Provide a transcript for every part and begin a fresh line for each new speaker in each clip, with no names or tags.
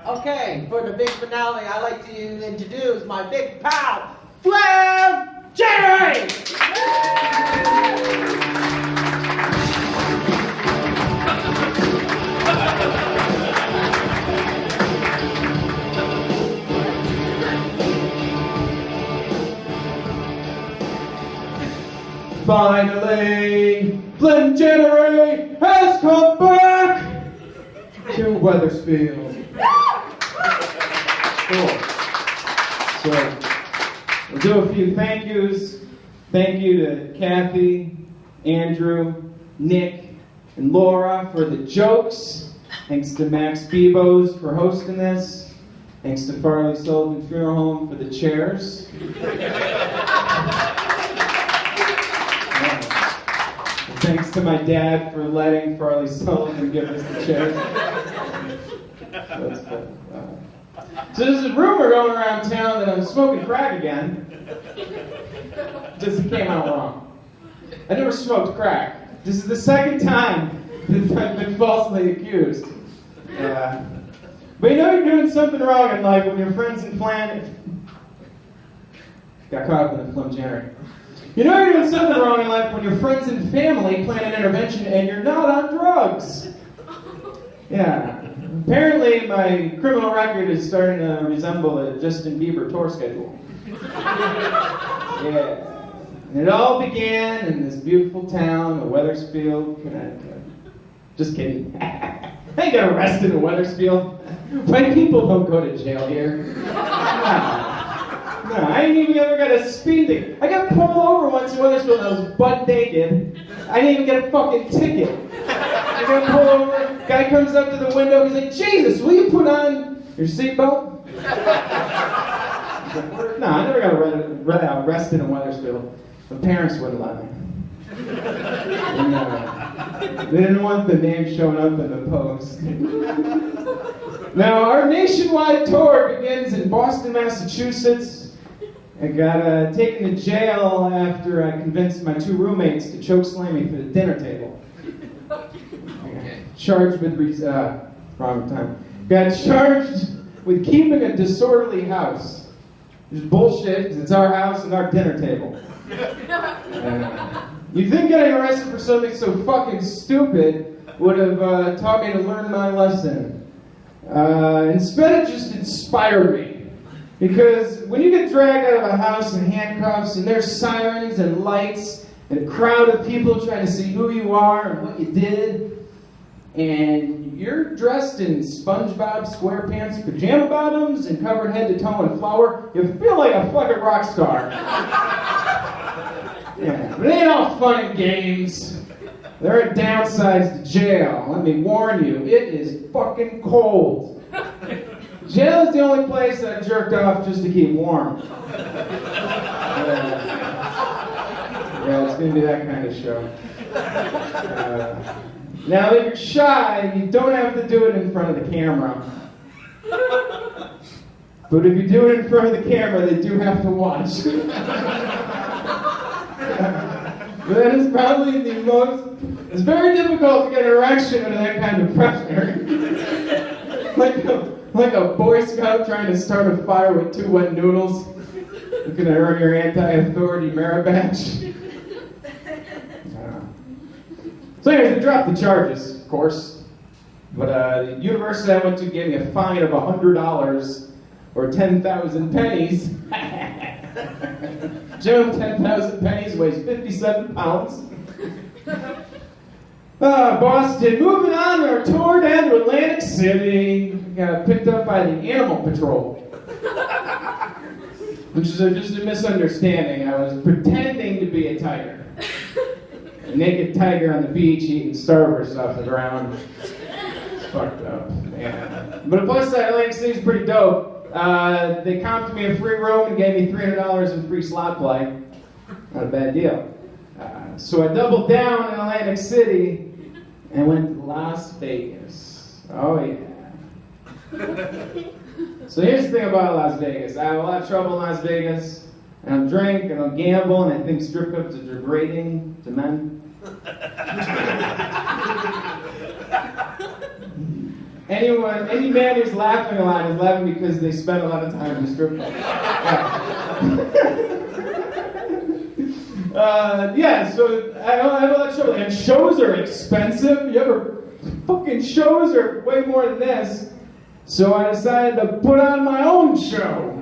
Okay, for the big finale, I'd like to introduce my big pal, Flim, Jannery!
Finally, Flim Jannery has come back to Wethersfield. Cool. So, we'll do a few thank yous. Thank you to Kathy, Andrew, Nick, and Laura for the jokes. Thanks to Max Bebos for hosting this. Thanks to Farley Sullivan Funeral Home for the chairs. Thanks to my dad for letting Farley Sullivan give us the chairs. That's good. So there's a rumor going around town that I'm smoking crack again. Just came out wrong. I never smoked crack. This is the second time that I've been falsely accused. But you know you're doing something wrong in life when your friends and got caught up in the Flim Jannery. You know you're doing something wrong in life when your friends and family plan an intervention and you're not on drugs. Yeah. Apparently my criminal record is starting to resemble a Justin Bieber tour schedule. Yeah. And it all began in this beautiful town of Wethersfield, Connecticut. Just kidding. I ain't got arrested in Wethersfield. White people don't go to jail here. No, I ain't even ever got a speeding ticket. I got pulled over once in Wethersfield and I was butt naked. I didn't even get a fucking ticket. I got pulled over, guy comes up to the window, he's like, Jesus, will you put on your seatbelt? No, I never got arrested in Wethersfield. My parents wouldn't let me. And, they didn't want the name showing up in the Post. Now, our nationwide tour begins in Boston, Massachusetts. I got taken to jail after I convinced my two roommates to chokeslam me for the dinner table. Charged with wrong time. Got charged with keeping a disorderly house. It's bullshit because it's our house and our dinner table. You'd think getting arrested for something so fucking stupid would have taught me to learn my lesson. Instead, it just inspired me. Because when you get dragged out of a house in handcuffs and there's sirens and lights and a crowd of people trying to see who you are and what you did, and you're dressed in SpongeBob SquarePants pajama bottoms and covered head to toe in flour, you feel like a fucking rock star. Yeah, but it ain't all fun and games. There are downsides to jail. Let me warn you, it is fucking cold. Jail is the only place that I jerked off just to keep warm. Yeah, it's going to be that kind of show. Now, if you're shy, you don't have to do it in front of the camera. But if you do it in front of the camera, they do have to watch. That is probably the most... It's very difficult to get an erection under that kind of pressure. Like a Boy Scout trying to start a fire with 2 wet noodles. Looking to earn your anti-authority merit badge. So anyways, they dropped the charges, of course. But the university I went to gave me a fine of $100 or 10,000 pennies. Joe, 10,000 pennies, weighs 57 pounds. Boston, moving on our tour down to Atlantic City. Got picked up by the Animal Patrol. Which is just a misunderstanding. I was pretending to be a tiger. A naked tiger on the beach eating starbursts off the ground. It's fucked up. Yeah. But plus, Atlantic City's pretty dope. They comped me a free room and gave me $300 in free slot play. Not a bad deal. So I doubled down in Atlantic City and went to Las Vegas. Oh yeah. So here's the thing about Las Vegas. I have a lot of trouble in Las Vegas. And I'll drink and I'll gamble and I think strip clubs are degrading to men. And any man who's laughing a lot is laughing because they spend a lot of time in the strip club. Yeah, so I have a lot of shows, and shows are expensive. Fucking shows are way more than this. So I decided to put on my own show.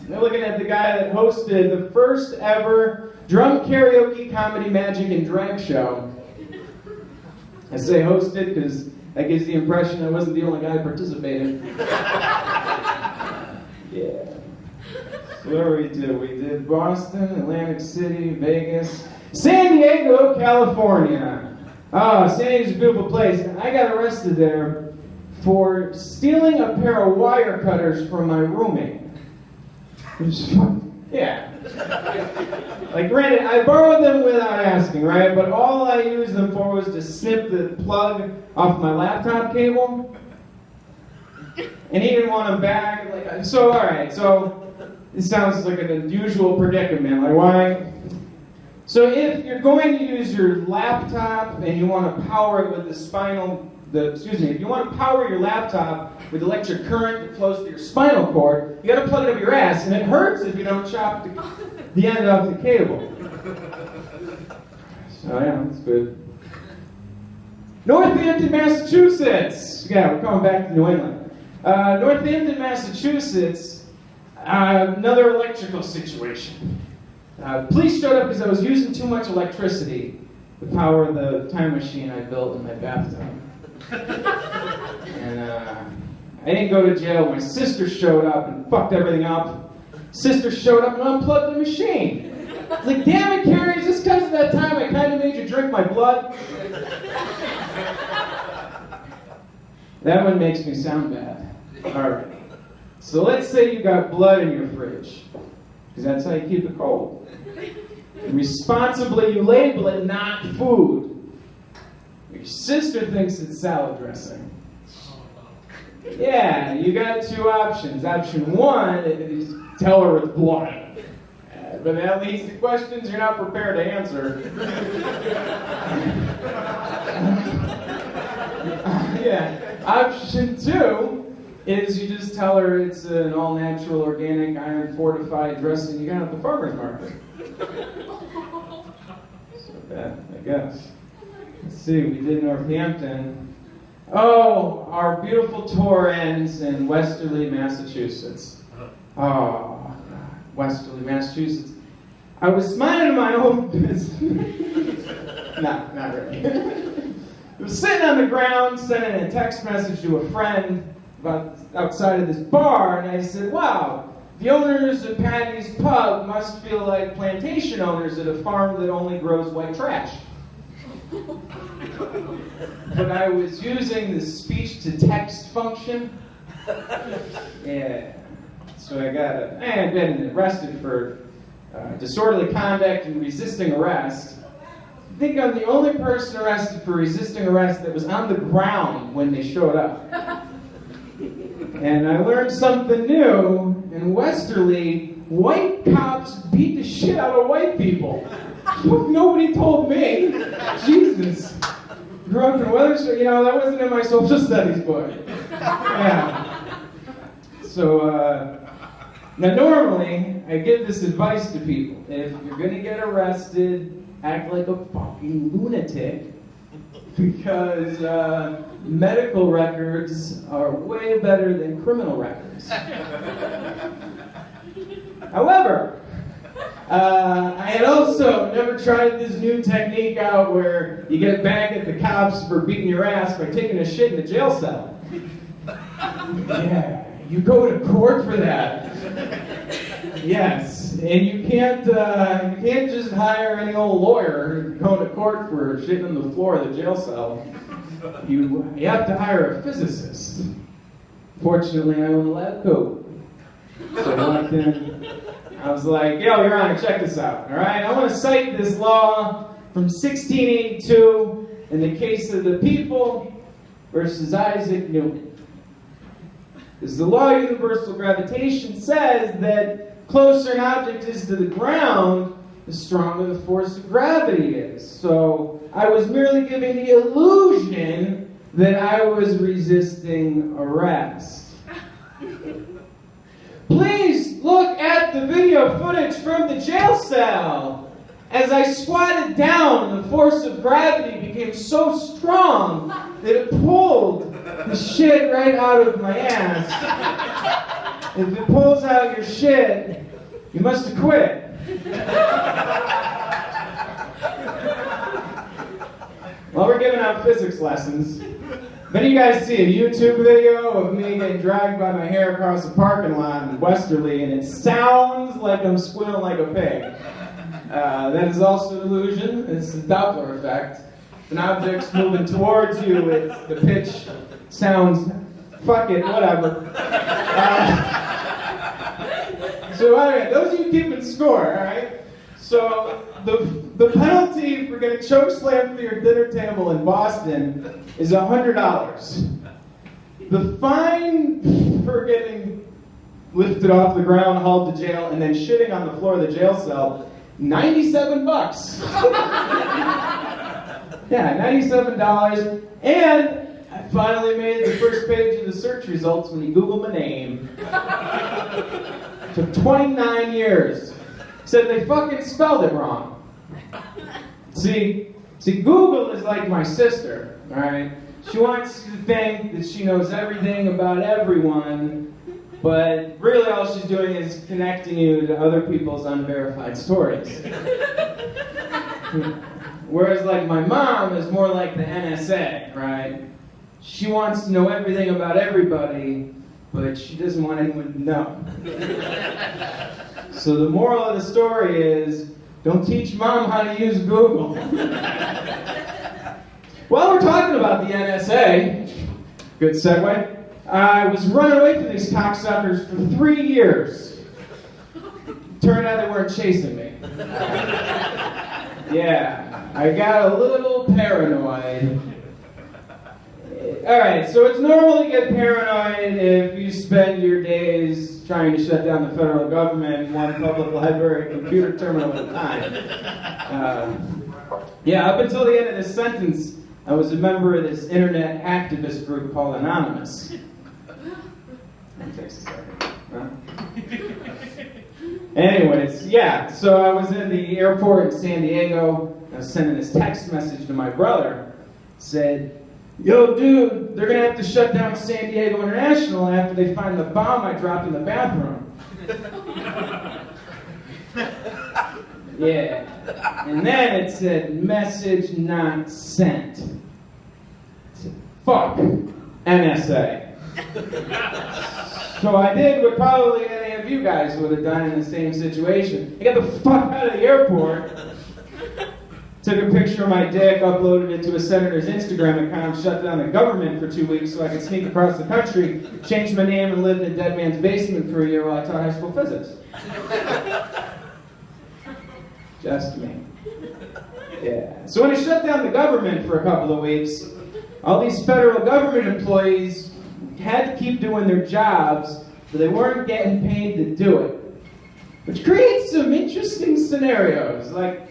They're looking at the guy that hosted the first ever drum karaoke comedy magic and drag show. I say hosted because that gives the impression I wasn't the only guy participating. Yeah. So what did we do? We did Boston, Atlantic City, Vegas, San Diego, California. Oh, San Diego's a beautiful place. I got arrested there for stealing a pair of wire cutters from my roommate. Yeah. Like, granted, I borrowed them without asking, right? But all I used them for was to snip the plug off my laptop cable. And he didn't want them back. Like, so, all right. So, this sounds like an unusual predicament. Like, why? So, if you're going to use your laptop and you want to power it with if you want to power your laptop with electric current that flows through your spinal cord, you got to plug it up your ass, and it hurts if you don't chop the end off the cable. So yeah, that's good. Northampton, Massachusetts. Yeah, we're coming back to New England. Northampton, Massachusetts. Another electrical situation. Police showed up because I was using too much electricity to power the time machine I built in my bathtub. And I didn't go to jail. My sister showed up and fucked everything up. Sister showed up and unplugged the machine. I was like, damn it, Carrie, is this because of that time I kind of made you drink my blood? That one makes me sound bad. All right. So let's say you got blood in your fridge, because that's how you keep it cold. And responsibly, you label it not food. Your sister thinks it's salad dressing. Yeah, you got two options. Option one is tell her it's blood. But that leads to questions you're not prepared to answer. Yeah. Option two is you just tell her it's an all-natural, organic, iron-fortified dressing you got at the farmer's market. So that, I guess. Let's see, we did Northampton. Oh, our beautiful tour ends in Westerly, Massachusetts. Oh, God. Westerly, Massachusetts. I was minding my own business. Not really. I was sitting on the ground, sending a text message to a friend about outside of this bar, and I said, wow, the owners of Patty's Pub must feel like plantation owners at a farm that only grows white trash. But I was using the speech-to-text function. Yeah. So I had been arrested for disorderly conduct and resisting arrest. I think I'm the only person arrested for resisting arrest that was on the ground when they showed up. And I learned something new. In Westerly, white cops beat the shit out of white people. Nobody told me. Jesus. Grew up in Weathersfield, that wasn't in my social studies book. Yeah. So, now normally, I give this advice to people. If you're gonna get arrested, act like a fucking lunatic, because medical records are way better than criminal records. However, I had also never tried this new technique out where you get back at the cops for beating your ass by taking a shit in the jail cell. Yeah, you go to court for that. Yes, and you can't just hire any old lawyer going to court for shitting on the floor of the jail cell. You have to hire a physicist. Fortunately, I own a lab coat. So I walked in. I was like, yo, Your Honor, check this out, all right? I want to cite this law from 1682 in the case of the People versus Isaac Newton. Because the law of universal gravitation says that closer an object is to the ground, the stronger the force of gravity is. So I was merely giving the illusion that I was resisting arrest. Please look at the video footage from the jail cell. As I squatted down, the force of gravity became so strong that it pulled the shit right out of my ass. If it pulls out your shit, you must have quit. Well, we're giving out physics lessons. Then you guys see a YouTube video of me getting dragged by my hair across a parking lot in Westerly, and it sounds like I'm squealing like a pig. That is also an illusion. It's the Doppler effect. If an object's moving towards you, the pitch sounds, fuck it, whatever. So anyway, those of you keeping score, all right? So the penalty for getting chokeslammed through your dinner table in Boston is $100. The fine for getting lifted off the ground, hauled to jail, and then shitting on the floor of the jail cell, $97. Yeah, $97. And I finally made the first page of the search results when you Google my name. Took 29 years. Said they fucking spelled it wrong. See, Google is like my sister, all right? She wants you to think that she knows everything about everyone, but really all she's doing is connecting you to other people's unverified stories. Whereas like my mom is more like the NSA, right? She wants to know everything about everybody, but she doesn't want anyone to know. So the moral of the story is, don't teach mom how to use Google. While we're talking about the NSA, good segue, I was running away from these cocksuckers for 3 years. Turned out they weren't chasing me. Yeah, I got a little paranoid. Alright, so it's normal to get paranoid if you spend your days trying to shut down the federal government, one public library computer terminal at a time. Yeah, up until the end of this sentence, I was a member of this internet activist group called Anonymous. That takes a second. Huh? Anyways, yeah, so I was in the airport in San Diego. I was sending this text message to my brother. Said, yo, dude, they're going to have to shut down San Diego International after they find the bomb I dropped in the bathroom. Yeah. And then it said, message not sent. I said, fuck, NSA. So I did what probably any of you guys would have done in the same situation. I got the fuck out of the airport. Took a picture of my dick, uploaded it to a senator's Instagram account, shut down the government for 2 weeks so I could sneak across the country, changed my name, and lived in a dead man's basement for a year while I taught high school physics. Just me. Yeah. So when I shut down the government for a couple of weeks, all these federal government employees had to keep doing their jobs, but they weren't getting paid to do it. Which creates some interesting scenarios. Like,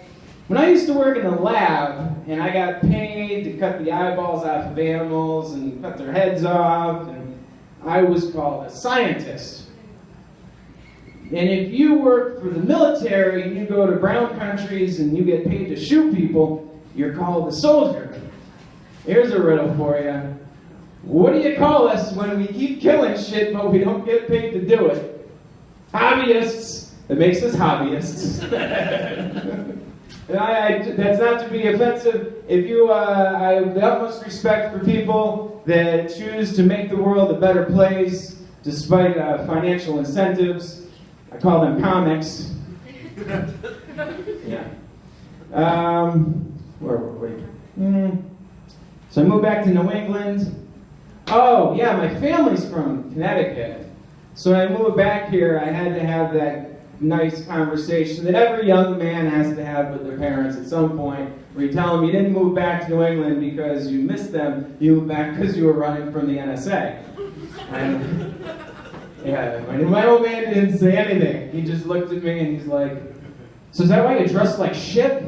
when I used to work in the lab, and I got paid to cut the eyeballs off of animals and cut their heads off, and I was called a scientist. And if you work for the military and you go to brown countries and you get paid to shoot people, you're called a soldier. Here's a riddle for you. What do you call us when we keep killing shit but we don't get paid to do it? Hobbyists. It makes us hobbyists. That's not to be offensive. If you, I have the utmost respect for people that choose to make the world a better place despite financial incentives. I call them comics. Yeah. Where were we? So I moved back to New England. Oh, yeah, my family's from Connecticut. So when I moved back here, I had to have that nice conversation that every young man has to have with their parents at some point, where you tell them you didn't move back to New England because you missed them, you moved back because you were running from the NSA. And, yeah, my old man didn't say anything. He just looked at me and he's like, so is that why you dress like shit?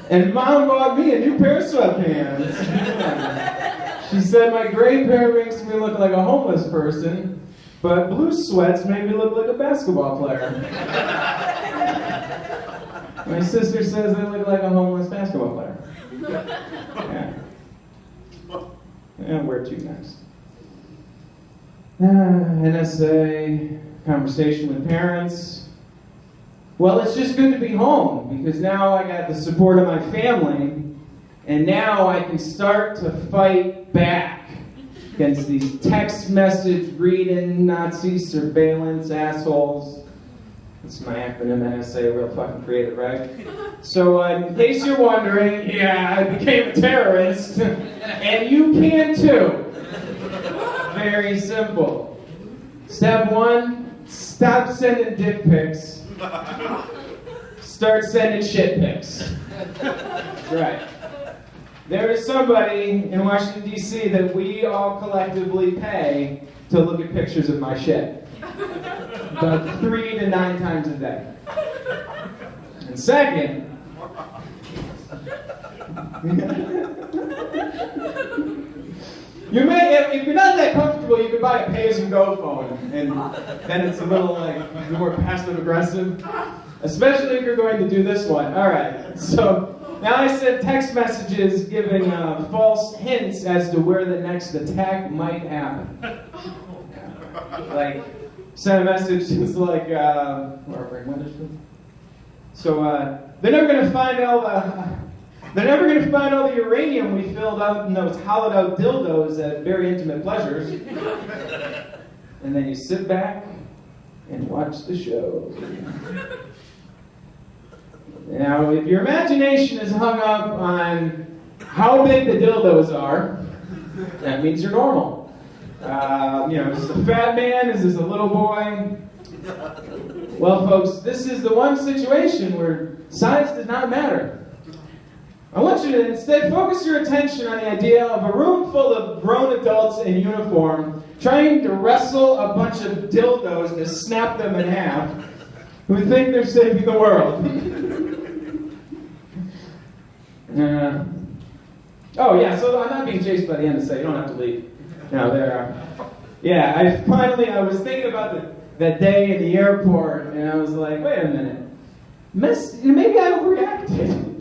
And Mom bought me a new pair of sweatpants. She said my gray pair makes me look like a homeless person, but blue sweats make me look like a basketball player. My sister says I look like a homeless basketball player. Yeah. And where to next? NSA, conversation with parents. Well, it's just good to be home because now I got the support of my family, and now I can start to fight back against these text message reading Nazi surveillance assholes. That's my acronym, NSA, real fucking creative, right? So, in case you're wondering, yeah, I became a terrorist, and you can too. Very simple. Step 1, stop sending dick pics. Start sending shit pics. Right. There is somebody in Washington, D.C. that we all collectively pay to look at pictures of my shit. About 3 to 9 times a day. And second, you may, if you're not that comfortable, you can buy a pay-as-you-go phone, and then it's a little more passive-aggressive, especially if you're going to do this one. All right, so now I send text messages giving false hints as to where the next attack might happen. Like, send a message that's like, so they're never going to find all the uranium we filled out in those hollowed-out dildos at very intimate pleasures. And then you sit back and watch the show. Now, if your imagination is hung up on how big the dildos are, that means you're normal. Is this a fat man? Is this a little boy? Well, folks, this is the one situation where size does not matter. I want you to instead focus your attention on the idea of a room full of grown adults in uniform trying to wrestle a bunch of dildos to snap them in half who think they're saving the world. So I'm not being chased by the NSA. You don't have to leave. No, there. I was thinking about that day in the airport, and I was like, wait a minute. Maybe I overreacted.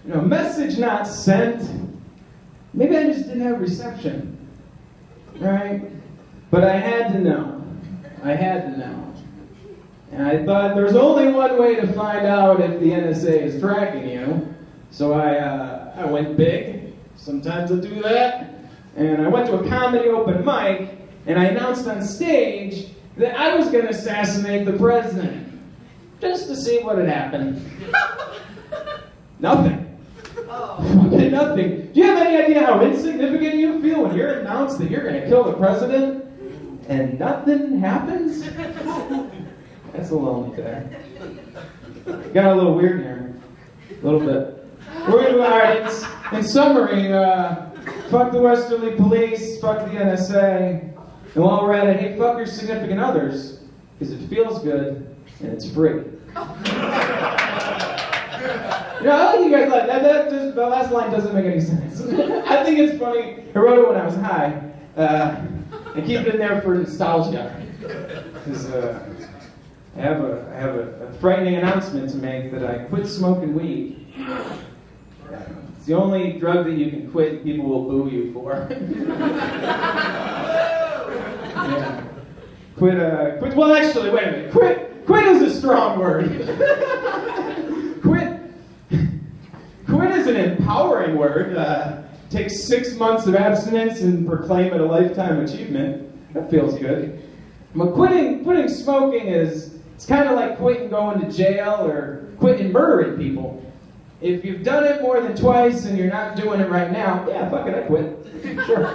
Message not sent. Maybe I just didn't have reception. Right? But I had to know. And I thought there's only one way to find out if the NSA is tracking you. So I went big. Sometimes I do that. And I went to a comedy open mic, and I announced on stage that I was going to assassinate the president. Just to see what had happened. Nothing. Fucking nothing. Do you have any idea how insignificant you feel when you're announced that you're going to kill the president and nothing happens? That's a lonely day. Got a little weird here. A little bit. We're going to, all right, in summary, fuck the Westerly police, fuck the NSA, and while we're at it, hey, fuck your significant others, because it feels good and it's free. I like you guys like that. The last line doesn't make any sense. I think it's funny. I wrote it when I was high. I keep it in there for nostalgia. Because I have a frightening announcement to make that I quit smoking weed. It's the only drug that you can quit. People will boo you for. Yeah. Quit. Well, actually, wait a minute. Quit is a strong word. Quit is an empowering word. Takes 6 months of abstinence and proclaim it a lifetime achievement. That feels good. But quitting smoking it's kind of like quitting going to jail or quitting murdering people. If you've done it more than twice and you're not doing it right now, yeah, fuck it, I quit. Sure.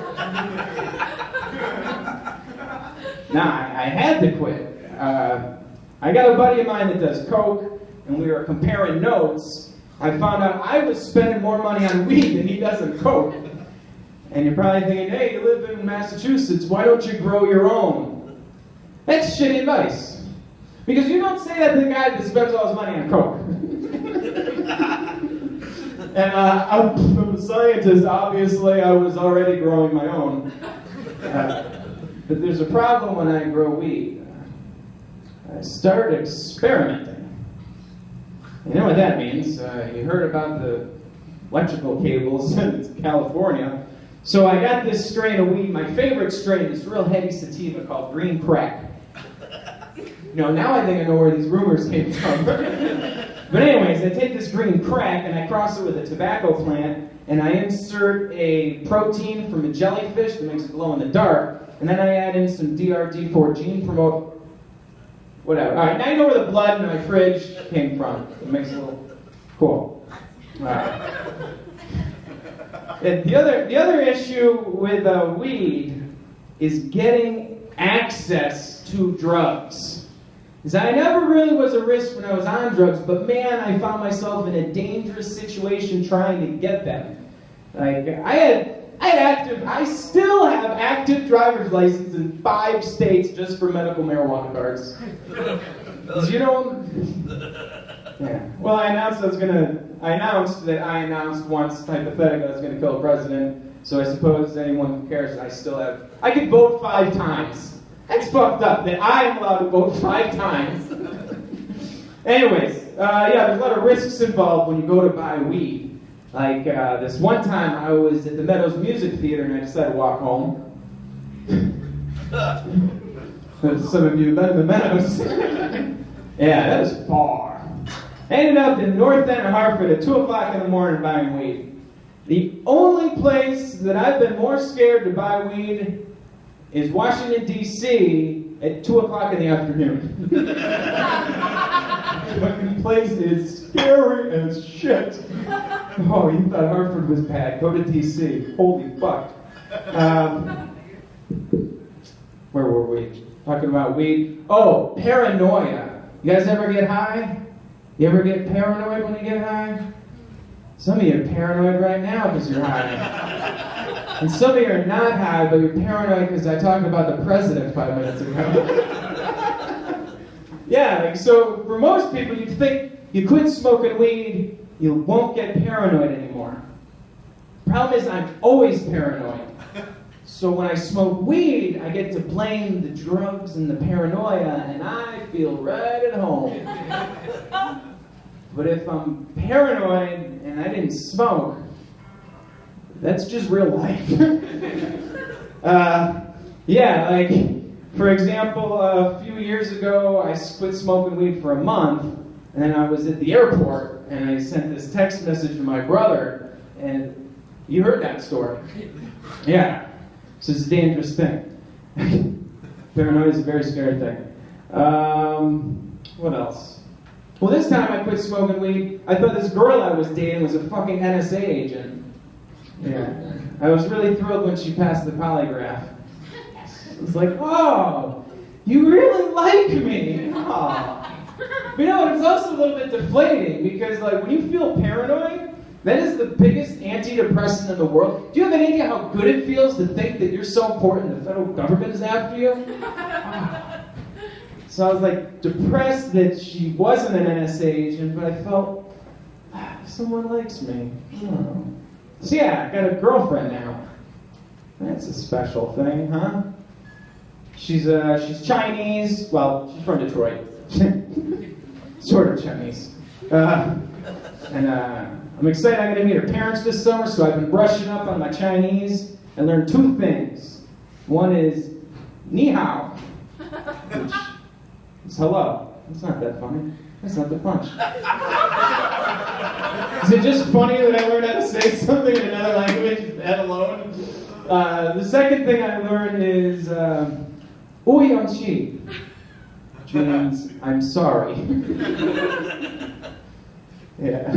I had to quit. I got a buddy of mine that does coke, and we were comparing notes. I found out I was spending more money on weed than he does on coke. And you're probably thinking, hey, you live in Massachusetts, why don't you grow your own? That's shitty advice. Because you don't say that to the guy that spends all his money on coke. And I'm a scientist, obviously I was already growing my own. But there's a problem when I grow weed. I start experimenting. You know what that means. You heard about the electrical cables in California. So I got this strain of weed, my favorite strain, this real heavy sativa called Green Crack. Now I think I know where these rumors came from. But anyways, I take this green crack and I cross it with a tobacco plant and I insert a protein from a jellyfish that makes it glow in the dark, and then I add in some DRD4 gene promote, whatever. All right, now you know where the blood in my fridge came from. It makes it a little cool. All right. And the other issue with weed is getting access to drugs. Because I never really was a risk when I was on drugs, but man, I found myself in a dangerous situation trying to get them. Like, I still have active driver's license in 5 states just for medical marijuana cards. You know? Yeah. Well, I announced that I announced once, hypothetically, I was going to kill a president, so I suppose anyone who cares, I could vote 5 times. That's fucked up that I am allowed to vote 5 times. Anyways, there's a lot of risks involved when you go to buy weed. Like this one time I was at the Meadows Music Theater and I decided to walk home. Some of you have been to the Meadows. Yeah, that was far. I ended up in North End of Hartford at 2 o'clock in the morning buying weed. The only place that I've been more scared to buy weed is Washington, D.C. at 2 o'clock in the afternoon. The fucking place is scary as shit. Oh, you thought Hartford was bad. Go to D.C. Holy fuck. Where were we? Talking about weed. Oh, paranoia. You guys ever get high? You ever get paranoid when you get high? Some of you are paranoid right now because you're high. And some of you are not high, but you're paranoid because I talked about the president 5 minutes ago. Yeah, so for most people, you'd think you quit smoking weed, you won't get paranoid anymore. Problem is, I'm always paranoid. So when I smoke weed, I get to blame the drugs and the paranoia, and I feel right at home. But if I'm paranoid and I didn't smoke, that's just real life. For example, a few years ago, I quit smoking weed for a month, and then I was at the airport, and I sent this text message to my brother, and you heard that story. Yeah, so it's a dangerous thing. Paranoia is a very scary thing. What else? Well, this time I quit smoking weed. I thought this girl I was dating was a fucking NSA agent. Yeah. I was really thrilled when she passed the polygraph. It was like, oh, you really like me. Oh. But you know, it's also a little bit deflating because, like, when you feel paranoid, that is the biggest antidepressant in the world. Do you have any idea how good it feels to think that you're so important the federal government is after you? Oh. So I was like depressed that she wasn't an NSA agent, but I felt someone likes me. I don't know. So yeah, I got a girlfriend now. That's a special thing, huh? She's Chinese. Well, she's from Detroit. Sort of Chinese. And I'm excited I'm going to meet her parents this summer, so I've been brushing up on my Chinese and learned 2 things. One is ni hao, which is hello. It's not that funny. That's not the punch. Is it just funny that I learned how to say something in another language, that alone? The second thing I learned is Uyongqi, which means I'm sorry. Yeah,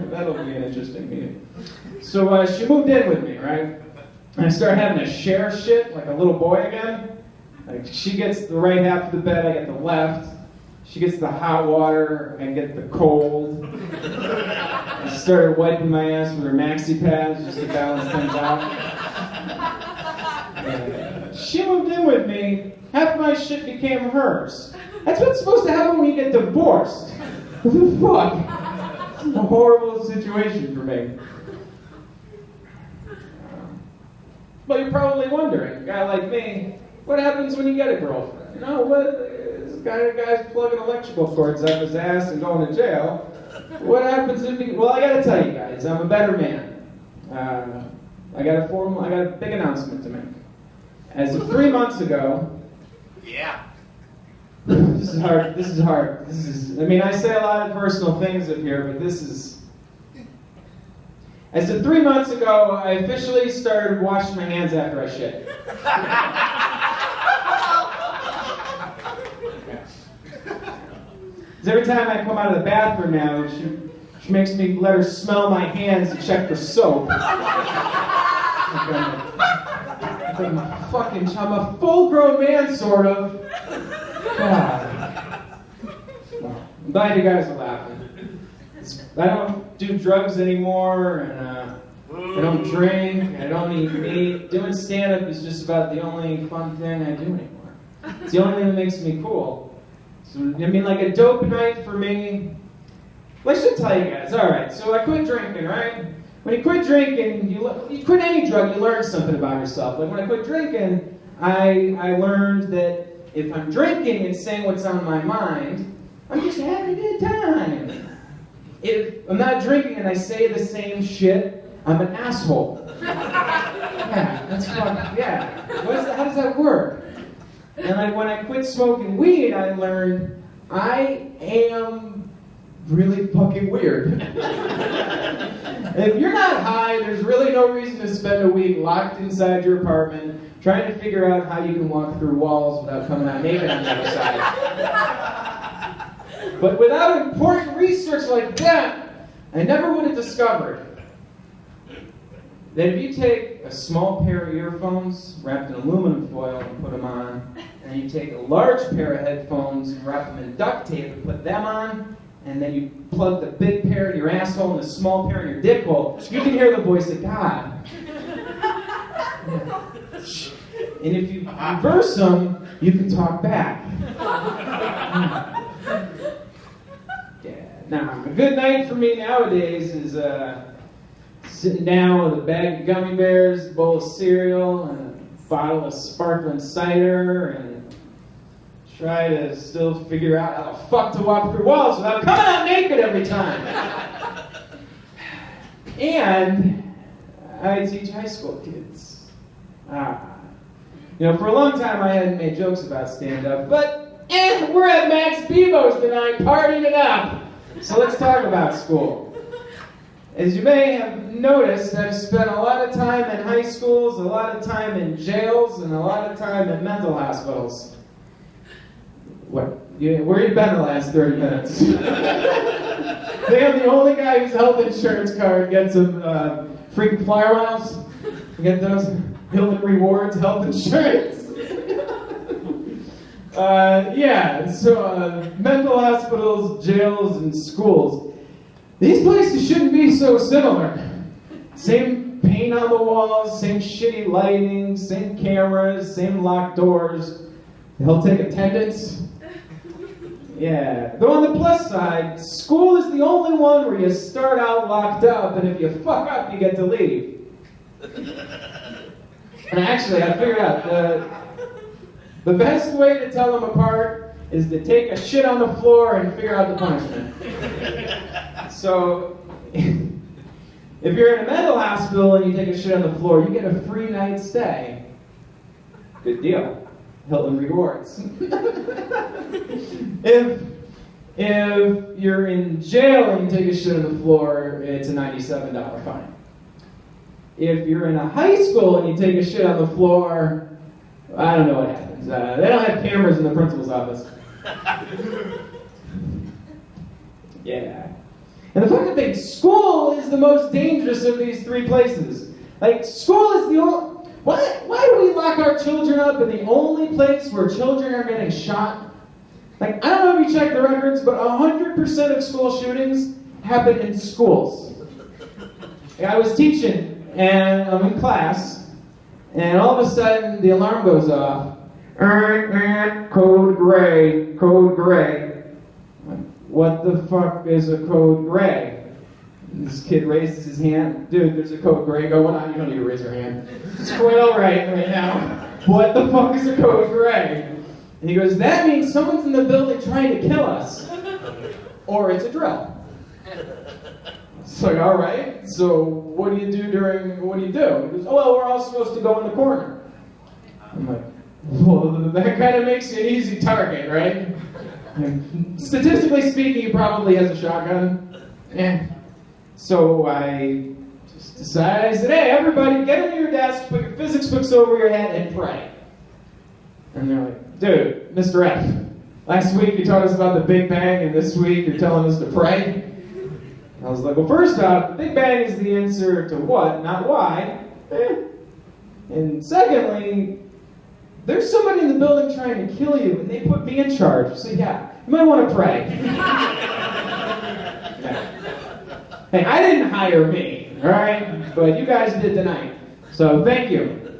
that'll be an interesting meeting. So she moved in with me, right? And I started having to share shit like a little boy again. Like, she gets the right half of the bed, I get the left. She gets the hot water, I get the cold. I started wiping my ass with her maxi pads just to balance things out. And she moved in with me, half my shit became hers. That's what's supposed to happen when you get divorced. What the fuck? a horrible situation for me. But you're probably wondering, a guy like me, what happens when you get a girlfriend? You know, this guy's plugging electrical cords up his ass and going to jail. What happens if he... Well, I gotta tell you guys, I'm a better man. I got a big announcement to make. As of 3 months ago...
Yeah.
This is hard. I mean, I say a lot of personal things up here, but this is... As of 3 months ago, I officially started washing my hands after I shit. Because every time I come out of the bathroom now, she makes me let her smell my hands and check for soap. I'm a full-grown man, sort of. God. Well, I'm glad you guys are laughing. I don't do drugs anymore, and I don't drink, I don't eat meat. Doing stand-up is just about the only fun thing I do anymore. It's the only thing that makes me cool. So, I mean, like a dope night for me. Well, I should tell you guys. All right, so I quit drinking, right? When you quit drinking, you quit any drug, you learn something about yourself. Like when I quit drinking, I learned that if I'm drinking and saying what's on my mind, I'm just having a good time. If I'm not drinking and I say the same shit, I'm an asshole. Yeah, that's fucking, yeah. How does that work? And like when I quit smoking weed, I learned I am really fucking weird. If you're not high, there's really no reason to spend a week locked inside your apartment trying to figure out how you can walk through walls without coming out naked on the other side. But without important research like that, I never would have discovered that if you take a small pair of earphones wrapped in aluminum foil and put them on, and you take a large pair of headphones and wrap them in duct tape and put them on, and then you plug the big pair in your asshole and the small pair in your dick hole, you can hear the voice of God. And if you reverse them, you can talk back. Yeah. Now, a good night for me nowadays is sitting down with a bag of gummy bears, a bowl of cereal, and a bottle of sparkling cider, and try to still figure out how the fuck to walk through walls without coming out naked every time. And I teach high school kids. You know, for a long time I hadn't made jokes about stand-up, but we're at Max Beebo's tonight, partying it up. So let's talk about school. As you may have noticed, I've spent a lot of time in high schools, a lot of time in jails, and a lot of time in mental hospitals. What? Where you been the last 30 minutes? They have the only guy whose health insurance card gets him freaking flyer miles. You get those Hilton Rewards health insurance. Mental hospitals, jails, and schools. These places shouldn't be so similar. Same paint on the walls, same shitty lighting, same cameras, same locked doors. They'll take attendance. Yeah. Though on the plus side, school is the only one where you start out locked up, and if you fuck up, you get to leave. And actually, I figured out the best way to tell them apart is to take a shit on the floor and figure out the punishment. So, if you're in a mental hospital and you take a shit on the floor, you get a free night stay. Good deal. Hilton Rewards. If you're in jail and you take a shit on the floor, it's a $97 fine. If you're in a high school and you take a shit on the floor, I don't know what happens. They don't have cameras in the principal's office. Yeah. And the fucking thing, school is the most dangerous of these three places. Like, school is the only... Why do we lock our children up in the only place where children are getting shot? Like, I don't know if you check the records, but 100% of school shootings happen in schools. Like, I was teaching, and I'm in class, and all of a sudden, the alarm goes off. Code gray, code gray. What the fuck is a code gray? This kid raises his hand. Dude, there's a code gray going on. You don't need to raise your hand. It's quite all right now. What the fuck is a code gray? And he goes, that means someone's in the building trying to kill us. Or it's a drill. It's like, all right, so what do you do? He goes, oh, well, we're all supposed to go in the corner. I'm like, well, that kind of makes you an easy target, right? And statistically speaking, he probably has a shotgun. Yeah. So I just decided, I said, hey, everybody, get into your desk, put your physics books over your head, and pray. And they're like, dude, Mr. F, last week you taught us about the Big Bang, and this week you're telling us to pray? And I was like, well, first off, the Big Bang is the answer to what, not why. And secondly, there's somebody in the building trying to kill you, and they put me in charge. So yeah, you might want to pray. Yeah. Hey, I didn't hire me, all right? But you guys did tonight. So thank you.